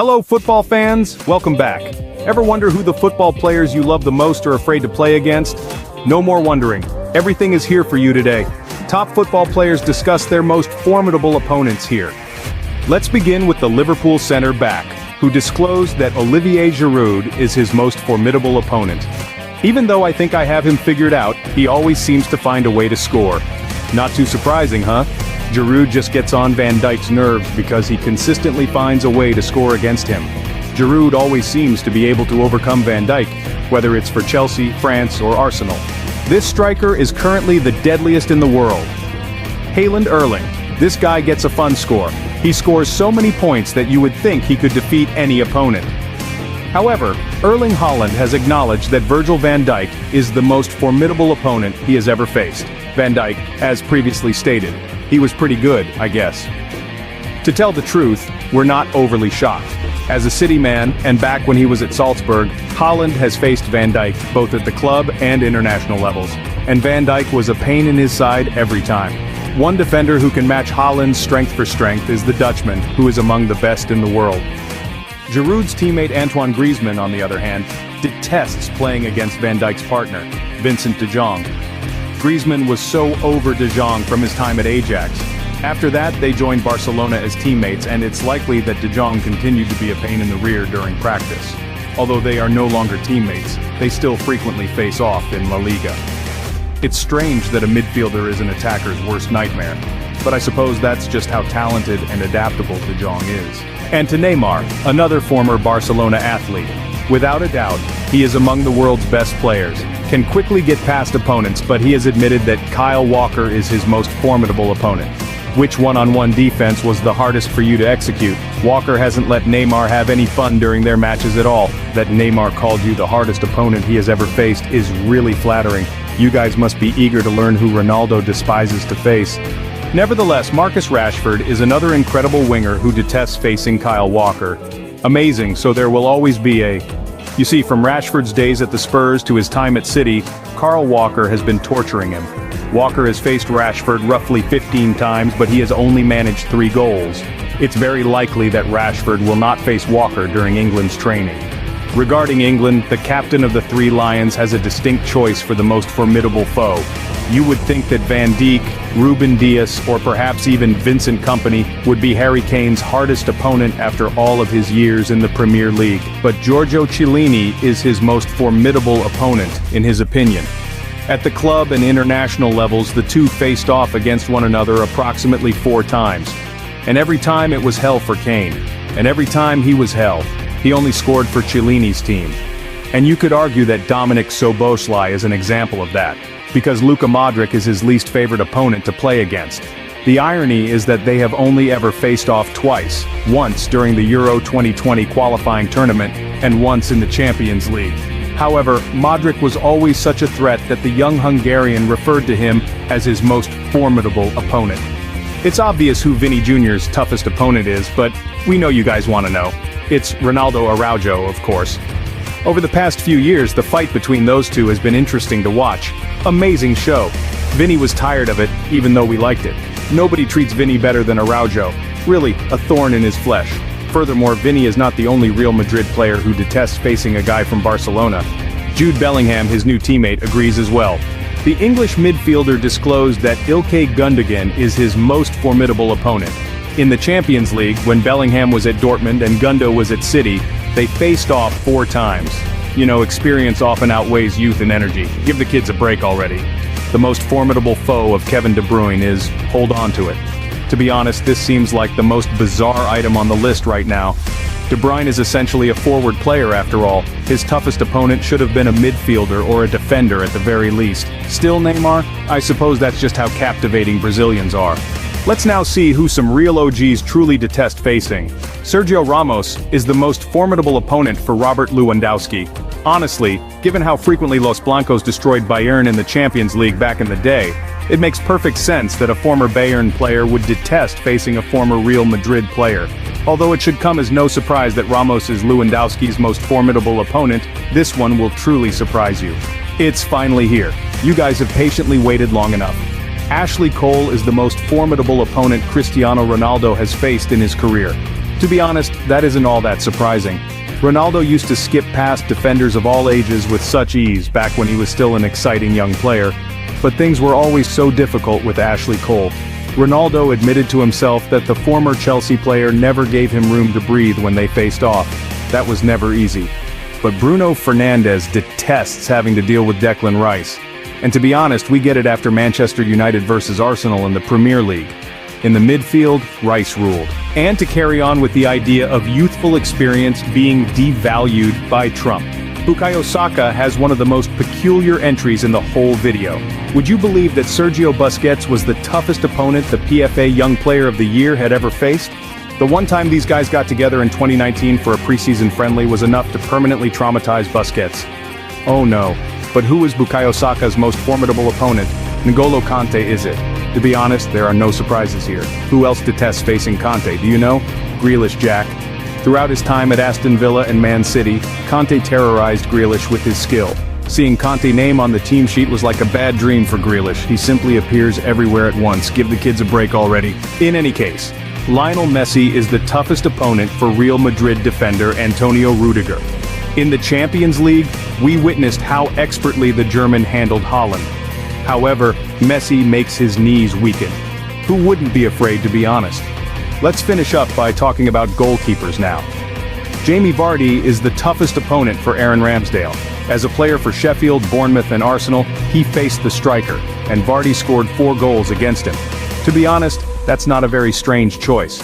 Hello football fans, welcome back. Ever wonder who the football players you love the most are afraid to play against? No more wondering. Everything is here for you today. Top football players discuss their most formidable opponents here. Let's begin with the Liverpool center back, who disclosed that Olivier Giroud is his most formidable opponent. Even though I think I have him figured out, he always seems to find a way to score. Not too surprising, huh? Giroud just gets on Van Dijk's nerves because he consistently finds a way to score against him. Giroud always seems to be able to overcome Van Dijk, whether it's for Chelsea, France, or Arsenal. This striker is currently the deadliest in the world. Haaland Erling. This guy gets a fun score. He scores so many points that you would think he could defeat any opponent. However, Erling Haaland has acknowledged that Virgil van Dijk is the most formidable opponent he has ever faced. Van Dijk, as previously stated, he was pretty good, I guess. To tell the truth, we're not overly shocked. As a City man, and back when he was at Salzburg, Haaland has faced Van Dijk both at the club and international levels, and Van Dijk was a pain in his side every time. One defender who can match Haaland's strength for strength is the Dutchman, who is among the best in the world. Giroud's teammate Antoine Griezmann, on the other hand, detests playing against Van Dijk's partner, Vincent de Jong. Griezmann was so over de Jong from his time at Ajax. After that, they joined Barcelona as teammates, and it's likely that de Jong continued to be a pain in the rear during practice. Although they are no longer teammates, they still frequently face off in La Liga. It's strange that a midfielder is an attacker's worst nightmare, but I suppose that's just how talented and adaptable de Jong is. And to Neymar, another former Barcelona athlete. Without a doubt, he is among the world's best players, can quickly get past opponents, but he has admitted that Kyle Walker is his most formidable opponent. Which one-on-one defense was the hardest for you to execute? Walker hasn't let Neymar have any fun during their matches at all. That Neymar called you the hardest opponent he has ever faced is really flattering. You guys must be eager to learn who Ronaldo despises to face. Nevertheless, Marcus Rashford is another incredible winger who detests facing Kyle Walker. Amazing, so there will always be a... You see, from Rashford's days at the Spurs to his time at City, Kyle Walker has been torturing him. Walker has faced Rashford roughly 15 times, but he has only managed 3 goals. It's very likely that Rashford will not face Walker during England's training. Regarding England, the captain of the 3 Lions has a distinct choice for the most formidable foe. You would think that Van Dijk, Ruben Dias, or perhaps even Vincent Kompany would be Harry Kane's hardest opponent after all of his years in the Premier League. But Giorgio Chiellini is his most formidable opponent, in his opinion. At the club and international levels, the two faced off against one another approximately 4 times. And every time it was hell for Kane. And every time he was hell, he only scored for Chiellini's team. And you could argue that Dominik Szoboszlai is an example of that, because Luka Modric is his least favorite opponent to play against. The irony is that they have only ever faced off twice, once during the Euro 2020 qualifying tournament, and once in the Champions League. However, Modric was always such a threat that the young Hungarian referred to him as his most formidable opponent. It's obvious who Vini Jr.'s toughest opponent is, but we know you guys want to know. It's Ronaldo Araujo, of course. Over the past few years, the fight between those two has been interesting to watch. Amazing show. Vini was tired of it, even though we liked it. Nobody treats Vini better than Araujo. Really, a thorn in his flesh. Furthermore, Vini is not the only Real Madrid player who detests facing a guy from Barcelona. Jude Bellingham, his new teammate, agrees as well. The English midfielder disclosed that Ilkay Gundogan is his most formidable opponent. In the Champions League, when Bellingham was at Dortmund and Gundo was at City, they faced off 4 times. You know, experience often outweighs youth and energy. Give the kids a break already. The most formidable foe of Kevin De Bruyne is, hold on to it. To be honest, this seems like the most bizarre item on the list right now. De Bruyne is essentially a forward player after all. His toughest opponent should have been a midfielder or a defender at the very least. Still Neymar? I suppose that's just how captivating Brazilians are. Let's now see who some real OGs truly detest facing. Sergio Ramos is the most formidable opponent for Robert Lewandowski. Honestly, given how frequently Los Blancos destroyed Bayern in the Champions League back in the day, it makes perfect sense that a former Bayern player would detest facing a former Real Madrid player. Although it should come as no surprise that Ramos is Lewandowski's most formidable opponent, this one will truly surprise you. It's finally here. You guys have patiently waited long enough. Ashley Cole is the most formidable opponent Cristiano Ronaldo has faced in his career. To be honest, that isn't all that surprising. Ronaldo used to skip past defenders of all ages with such ease back when he was still an exciting young player, but things were always so difficult with Ashley Cole. Ronaldo admitted to himself that the former Chelsea player never gave him room to breathe when they faced off. That was never easy. But Bruno Fernandes detests having to deal with Declan Rice. And to be honest, we get it after Manchester United versus Arsenal in the Premier League. In the midfield, Rice ruled. And to carry on with the idea of youthful experience being devalued by Trump, Bukayo Saka has one of the most peculiar entries in the whole video. Would you believe that Sergio Busquets was the toughest opponent the PFA Young Player of the Year had ever faced? The one time these guys got together in 2019 for a preseason friendly was enough to permanently traumatize Busquets. Oh no, but who is Bukayo Saka's most formidable opponent? N'Golo Kante is it? To be honest, there are no surprises here. Who else detests facing Kante, do you know? Grealish Jack. Throughout his time at Aston Villa and Man City, Kante terrorized Grealish with his skill. Seeing Kante's name on the team sheet was like a bad dream for Grealish. He simply appears everywhere at once. Give the kids a break already. In any case, Lionel Messi is the toughest opponent for Real Madrid defender Antonio Rudiger. In the Champions League, we witnessed how expertly the German handled Haaland. However, Messi makes his knees weaken. Who wouldn't be afraid, to be honest? Let's finish up by talking about goalkeepers now. Jamie Vardy is the toughest opponent for Aaron Ramsdale. As a player for Sheffield, Bournemouth and Arsenal, he faced the striker, and Vardy scored 4 goals against him. To be honest, that's not a very strange choice.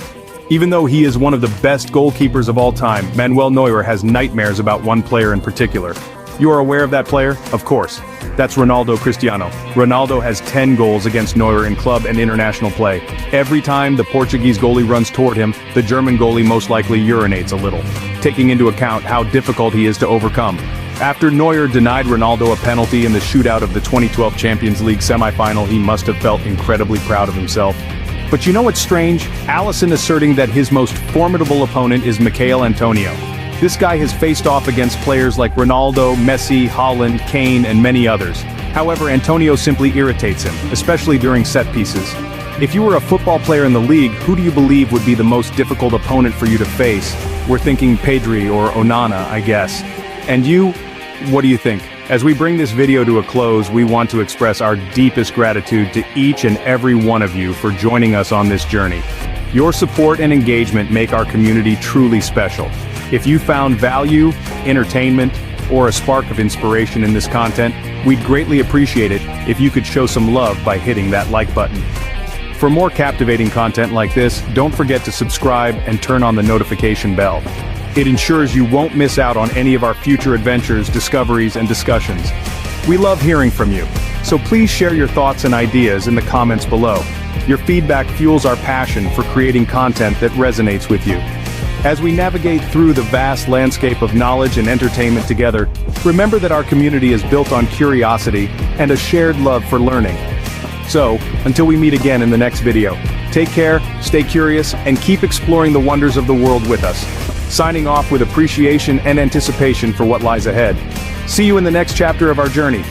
Even though he is one of the best goalkeepers of all time, Manuel Neuer has nightmares about one player in particular. You are aware of that player? Of course. That's Ronaldo Cristiano. Ronaldo has 10 goals against Neuer in club and international play. Every time the Portuguese goalie runs toward him, the German goalie most likely urinates a little, taking into account how difficult he is to overcome. After Neuer denied Ronaldo a penalty in the shootout of the 2012 Champions League semi-final, he must have felt incredibly proud of himself. But you know what's strange? Alisson asserting that his most formidable opponent is Michail Antonio. This guy has faced off against players like Ronaldo, Messi, Haaland, Kane, and many others. However, Antonio simply irritates him, especially during set pieces. If you were a football player in the league, who do you believe would be the most difficult opponent for you to face? We're thinking Pedri or Onana, I guess. And you? What do you think? As we bring this video to a close, we want to express our deepest gratitude to each and every one of you for joining us on this journey. Your support and engagement make our community truly special. If you found value, entertainment, or a spark of inspiration in this content, we'd greatly appreciate it if you could show some love by hitting that like button. For more captivating content like this, don't forget to subscribe and turn on the notification bell. It ensures you won't miss out on any of our future adventures, discoveries, and discussions. We love hearing from you, so please share your thoughts and ideas in the comments below. Your feedback fuels our passion for creating content that resonates with you. As we navigate through the vast landscape of knowledge and entertainment together, remember that our community is built on curiosity and a shared love for learning. So, until we meet again in the next video, take care, stay curious, and keep exploring the wonders of the world with us. Signing off with appreciation and anticipation for what lies ahead. See you in the next chapter of our journey.